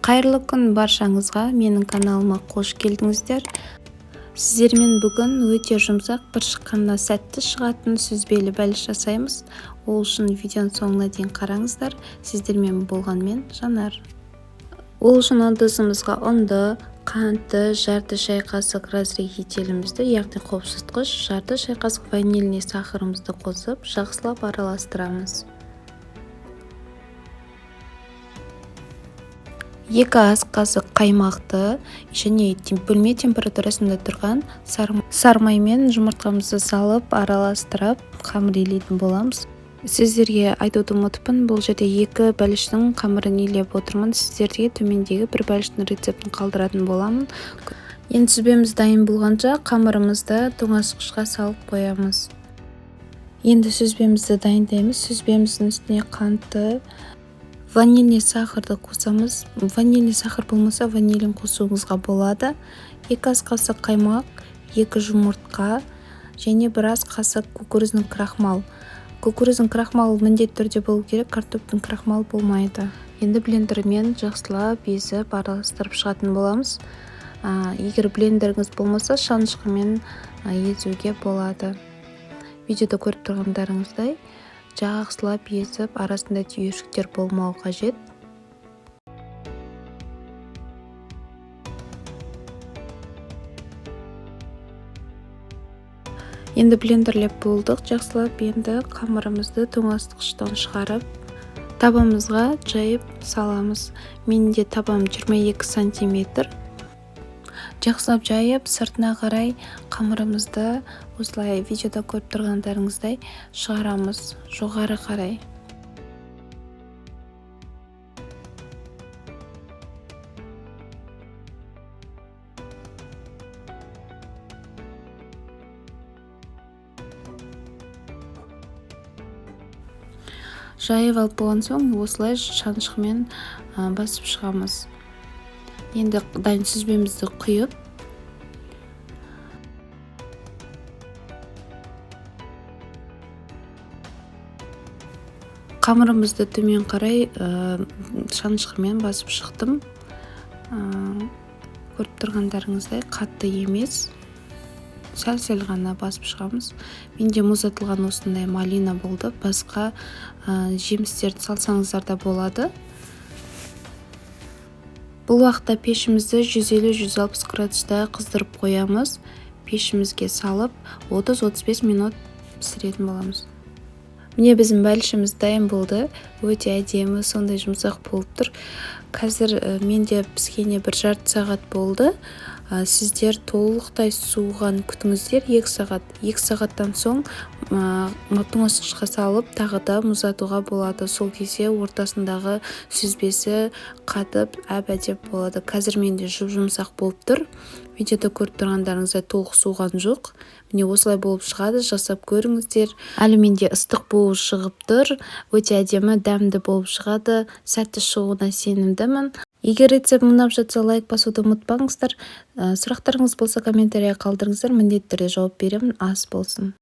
Қайырлы күн баршаңызға, менің каналыма қош келдіңіздер. Сіздермен бүгін өте жұмсақ, бір шыққанына сәтті шығатын сүзбелі бәліш жасаймыз. Ол үшін видеоның соңына дейін қараңыздар. Сіздермен болғанмен Жанар. Ол үшін ыдысымызға ұнды, қантты, жарты шай қасық разрехителімізді, яғни қопсытқыш, жарты шай қасық ванильный сахарымызды қосып, жақсылап араластырамыз. 2 ас қасық қаймақты және бөлме температурасында тұрған сармаймен жұмыртқамызды салып араластырып қамыр илейтін боламыз. Сіздерге айтуды ұмытпын, бұл жерде 2 бәліштің қамырын илеп отырмын. Сіздерге төмендегі бір бәліштің рецептін қалдыратын боламын. Енді сүзбеміз дайын болғанша қамырымызды тоңазытқышқа салып қоямыз. Енді сүзбемізді дайындаймыз. Сүзбеміздің үстіне қантты, ванильный сахарды қосамыз. Ванильный сахар болмаса ванилин қосуыңызға болады. 2 ас қасық қаймақ, 2 жұмыртқа және 1 ас қасық кукурузный крахмал. Кукурузный крахмал міндетті түрде болу керек, картоптың крахмал болмайды. Енді блендермен жақсылап езіп араластырып шығатын боламыз. Егер блендеріңіз болмаса, шанышқымен езуге болады. Видеода көріп тұрғандарыңыздай жақсылап езіп, арасында түйіршіктер болмау қажет. Енді блендерлеп болдық. Жақсылап енді қамырымызды тоңазытқыштан шығарып, табамызға жайып саламыз. Менде табам 22 сантиметр. Жақсылап жайып, сыртына қарай қамырымызды осылай видеода көріп тұрғандарыңыздай шығарамыз жоғары қарай. Жайып алып болған соң, осылай шанышқымен басып шығамыз. Енді дайын сүзбемізді құйып, қамырымызды төмен қарай шанышқымен басып шықтым. Көріп тұрғандарыңыздай қатты емес, сәл-сәл ғана басып шығамыз. Менде мұздатылған осындай малина болды. Басқа жемістерді салсаңыздар да болады. Бұл уақытта пешімізді 150-160 градуста қыздырып қоямыз. Пешімізге салып 30-35 минут пісіретін боламыз. Міне біздің бәлішіміз дайын болды. Өте әдемі, сондай жұмсақ болып тұр. Қазір менде піскеніне бір жарты сағат болды. Сіздер толықтай суыған күтіңіздер 2 сағат. 2 сағаттан соң тоңазытқышқа салып, тағы да мұздатуға болады. Сол кезде ортасындағы сүзбесі қатып, әп-әдеп болады. Қазір менде жұмсақ болып тұр. Видеода көріп тұрғандарыңыздай толық суыған жоқ. Міне осылай болып шығады, жасап көріңіздер. Әлі менде ыстық болып шығып тұр. Өте әдемі, дәмді болып шығады. Сәтті шығуына сенімдімін. Егер рецепт ұнап жатса, лайк басуды ұмытпаңыздар. Сұрақтарыңыз болса комментария қалдырыңыздар, міндетті түрде жауап беремін. Ас болсын.